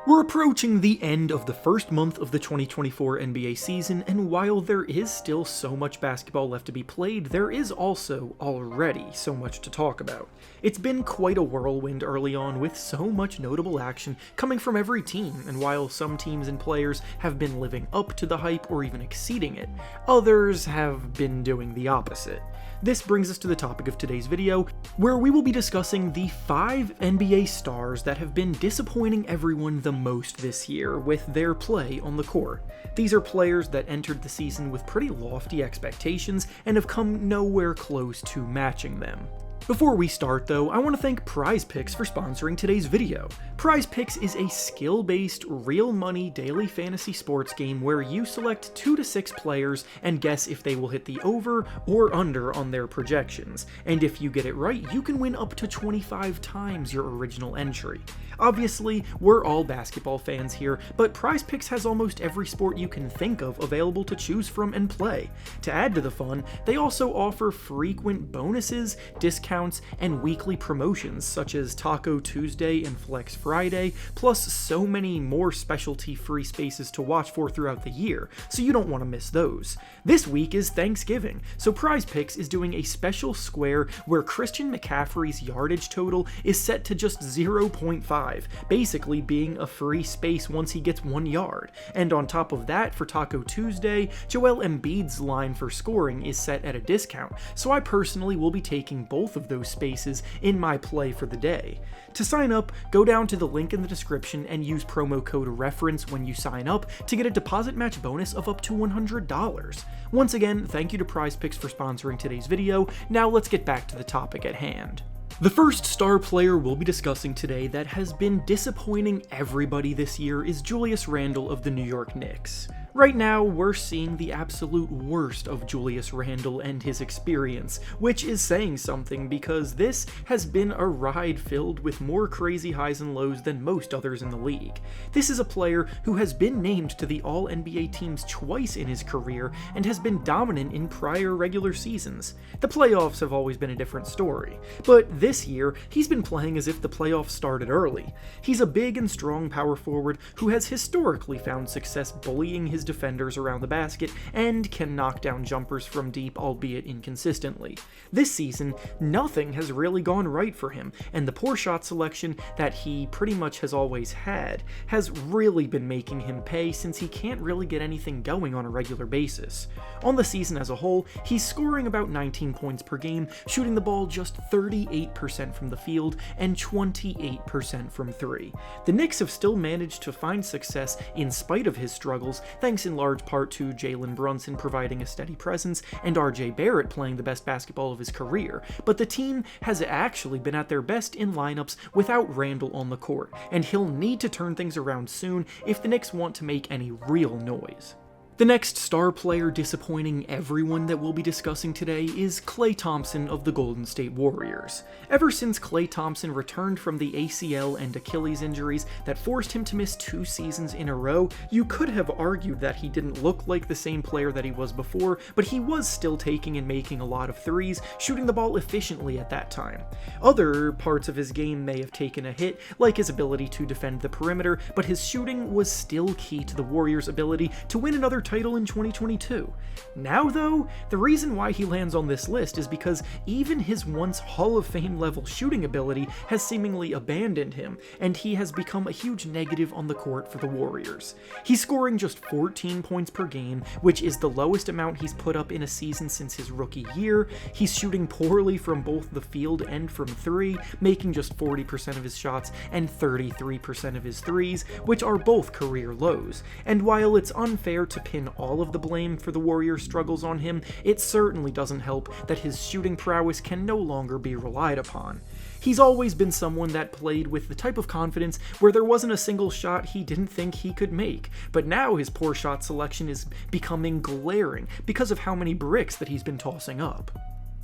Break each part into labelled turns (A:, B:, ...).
A: We're approaching the end of the first month of the 2024 NBA season, and while there is still so much basketball left to be played, there is also already so much to talk about. It's been quite a whirlwind early on, with so much notable action coming from every team, and while some teams and players have been living up to the hype or even exceeding it, others have been doing the opposite. This brings us to the topic of today's video, where we will be discussing the 5 NBA stars that have been disappointing everyone the most this year with their play on the court. These are players that entered the season with pretty lofty expectations and have come nowhere close to matching them. Before we start though, I want to thank PrizePicks for sponsoring today's video. PrizePicks is a skill-based, real money daily fantasy sports game where you select 2 to 6 players and guess if they will hit the over or under on their projections, and if you get it right, you can win up to 25 times your original entry. Obviously, we're all basketball fans here, but PrizePicks has almost every sport you can think of available to choose from and play. To add to the fun, they also offer frequent bonuses, discounts, and weekly promotions such as Taco Tuesday and Flex Friday, plus so many more specialty free spaces to watch for throughout the year, so you don't want to miss those. This week is Thanksgiving, so PrizePicks is doing a special square where Christian McCaffrey's yardage total is set to just 0.5, basically being a free space once he gets 1 yard. And on top of that, for Taco Tuesday, Joel Embiid's line for scoring is set at a discount, so I personally will be taking both of those spaces in my play for the day. To sign up, go down to the link in the description and use promo code REFERENCE when you sign up to get a deposit match bonus of up to $100. Once again, thank you to PrizePicks for sponsoring today's video. Now let's get back to the topic at hand. The first star player we'll be discussing today that has been disappointing everybody this year is Julius Randle of the New York Knicks. Right now, we're seeing the absolute worst of Julius Randle and his experience, which is saying something because this has been a ride filled with more crazy highs and lows than most others in the league. This is a player who has been named to the All-NBA teams twice in his career and has been dominant in prior regular seasons. The playoffs have always been a different story, but this year, he's been playing as if the playoffs started early. He's a big and strong power forward who has historically found success bullying his defenders around the basket and can knock down jumpers from deep, albeit inconsistently. This season, nothing has really gone right for him, and the poor shot selection that he pretty much has always had has really been making him pay since he can't really get anything going on a regular basis. On the season as a whole, he's scoring about 19 points per game, shooting the ball just 38% from the field and 28% from 3. The Knicks have still managed to find success in spite of his struggles, thanks in large part to Jalen Brunson providing a steady presence and RJ Barrett playing the best basketball of his career, but the team has actually been at their best in lineups without Randle on the court, and he'll need to turn things around soon if the Knicks want to make any real noise. The next star player disappointing everyone that we'll be discussing today is Klay Thompson of the Golden State Warriors. Ever since Klay Thompson returned from the ACL and Achilles injuries that forced him to miss 2 seasons in a row, you could have argued that he didn't look like the same player that he was before, but he was still taking and making a lot of threes, shooting the ball efficiently at that time. Other parts of his game may have taken a hit, like his ability to defend the perimeter, but his shooting was still key to the Warriors' ability to win another title in 2022. Now though, the reason why he lands on this list is because even his once Hall of Fame level shooting ability has seemingly abandoned him, and he has become a huge negative on the court for the Warriors. He's scoring just 14 points per game, which is the lowest amount he's put up in a season since his rookie year. He's shooting poorly from both the field and from 3, making just 40% of his shots and 33% of his threes, which are both career lows. And while it's unfair to pin all of the blame for the Warriors' struggles on him, it certainly doesn't help that his shooting prowess can no longer be relied upon. He's always been someone that played with the type of confidence where there wasn't a single shot he didn't think he could make, but now his poor shot selection is becoming glaring because of how many bricks that he's been tossing up.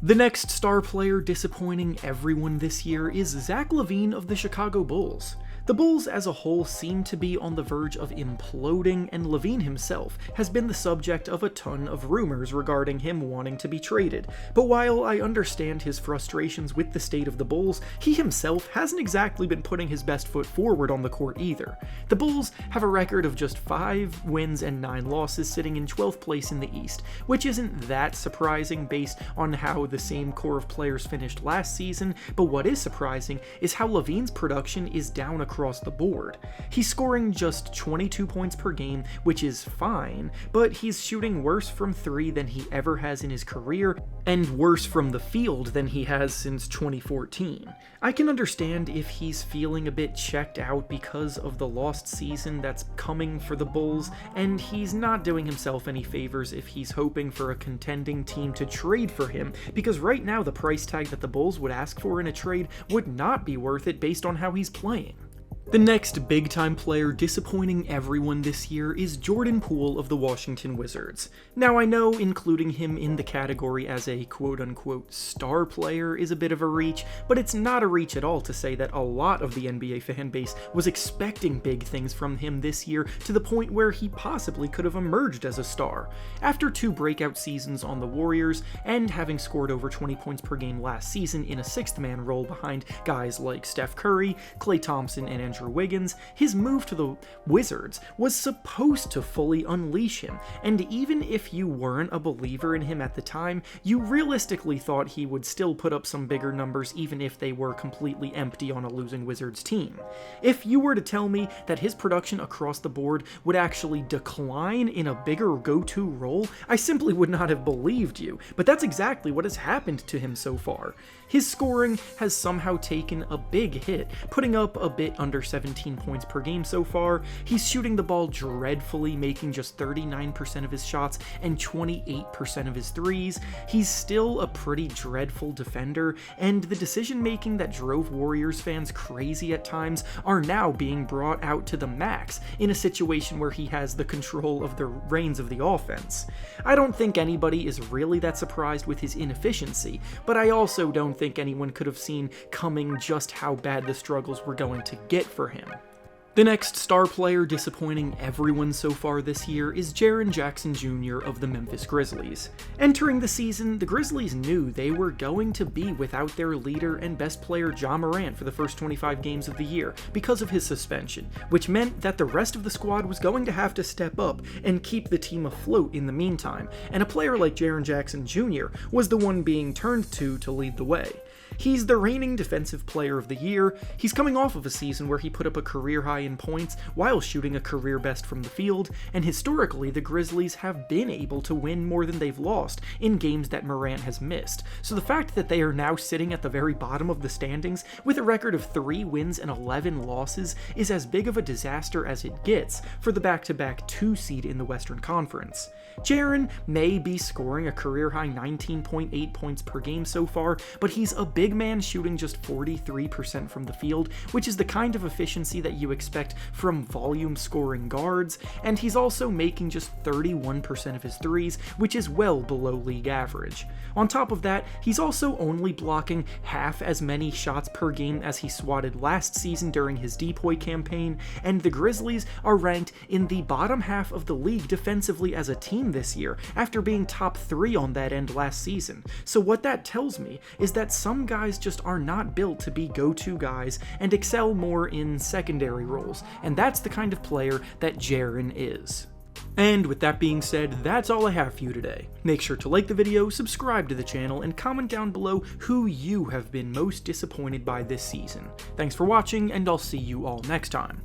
A: The next star player disappointing everyone this year is Zach LaVine of the Chicago Bulls. The Bulls as a whole seem to be on the verge of imploding, and LaVine himself has been the subject of a ton of rumors regarding him wanting to be traded. But while I understand his frustrations with the state of the Bulls, he himself hasn't exactly been putting his best foot forward on the court either. The Bulls have a record of just 5 wins and 9 losses, sitting in 12th place in the East, which isn't that surprising based on how the same core of players finished last season, but what is surprising is how LaVine's production is down across the board. He's scoring just 22 points per game, which is fine, but he's shooting worse from 3 than he ever has in his career, and worse from the field than he has since 2014. I can understand if he's feeling a bit checked out because of the lost season that's coming for the Bulls, and he's not doing himself any favors if he's hoping for a contending team to trade for him, because right now the price tag that the Bulls would ask for in a trade would not be worth it based on how he's playing. The next big-time player disappointing everyone this year is Jordan Poole of the Washington Wizards. Now I know including him in the category as a quote-unquote star player is a bit of a reach, but it's not a reach at all to say that a lot of the NBA fan base was expecting big things from him this year to the point where he possibly could have emerged as a star. After 2 breakout seasons on the Warriors, and having scored over 20 points per game last season in a 6th-man role behind guys like Steph Curry, Klay Thompson, and Andrew Wiggins, his move to the Wizards was supposed to fully unleash him, and even if you weren't a believer in him at the time, you realistically thought he would still put up some bigger numbers even if they were completely empty on a losing Wizards team. If you were to tell me that his production across the board would actually decline in a bigger go-to role, I simply would not have believed you, but that's exactly what has happened to him so far. His scoring has somehow taken a big hit, putting up a bit under 17 points per game so far. He's shooting the ball dreadfully, making just 39% of his shots and 28% of his threes. He's still a pretty dreadful defender, and the decision-making that drove Warriors fans crazy at times are now being brought out to the max in a situation where he has the control of the reins of the offense. I don't think anybody is really that surprised with his inefficiency, but I also don't think anyone could have seen coming just how bad the struggles were going to get for him. The next star player disappointing everyone so far this year is Jaren Jackson Jr. of the Memphis Grizzlies. Entering the season, the Grizzlies knew they were going to be without their leader and best player Ja Morant for the first 25 games of the year because of his suspension, which meant that the rest of the squad was going to have to step up and keep the team afloat in the meantime, and a player like Jaren Jackson Jr. was the one being turned to lead the way. He's the reigning Defensive Player of the Year. He's coming off of a season where he put up a career high in points while shooting a career best from the field, and historically the Grizzlies have been able to win more than they've lost in games that Morant has missed. So the fact that they are now sitting at the very bottom of the standings with a record of 3 wins and 11 losses is as big of a disaster as it gets for the back-to-back 2 seed in the Western Conference. Jaren may be scoring a career-high 19.8 points per game so far, but he's a big man shooting just 43% from the field, which is the kind of efficiency that you expect from volume-scoring guards, and he's also making just 31% of his threes, which is well below league average. On top of that, he's also only blocking half as many shots per game as he swatted last season during his depoy campaign, and the Grizzlies are ranked in the bottom half of the league defensively as a team this year, after being top 3 on that end last season. So what that tells me is that some guys just are not built to be go-to guys and excel more in secondary roles, and that's the kind of player that Jaren is. And with that being said, that's all I have for you today. Make sure to like the video, subscribe to the channel, and comment down below who you have been most disappointed by this season. Thanks for watching, and I'll see you all next time.